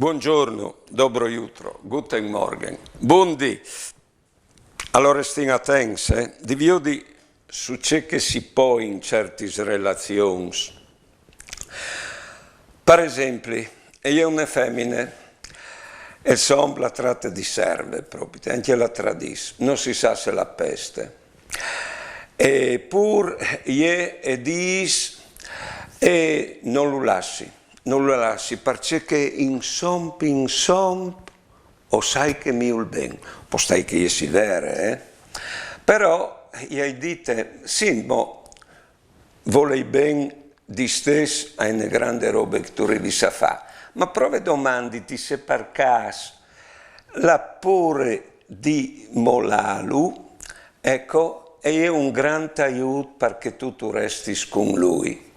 Buongiorno, dobro jutro, guten morgen, buondì. Allora stiamo attenti, di viodi su ciò che si può in certe relazioni. Per esempio, io una femmina e la tratta di serve proprio, anche la tradisce, non si sa se la peste. Eppure io e dis e non lo lasci, perché in somp, o sai che mi ul ben, poi stai che io si vere, Però io dite, sì, ma volei ben di stesso a una grande roba che tu devi fare, ma prove domanditi se per caso la pure di Molalu, ecco, è un grande aiuto perché tu resti con lui.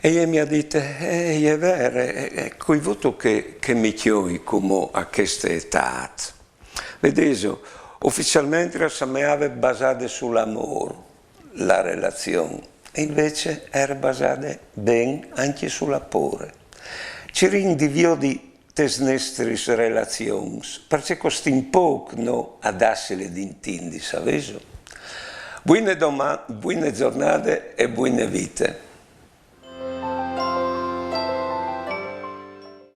E io mi ha detto, è vero, è voluto che mi chioi come a questa età. Vedete, ufficialmente si aveva basata sull'amore, la relazione, e invece era basata ben anche sulla paura. Ci rindiviò di nostre relazioni, perché costa un po' no, ad essere d'intindi, sapete? Buone giornate e buone vite.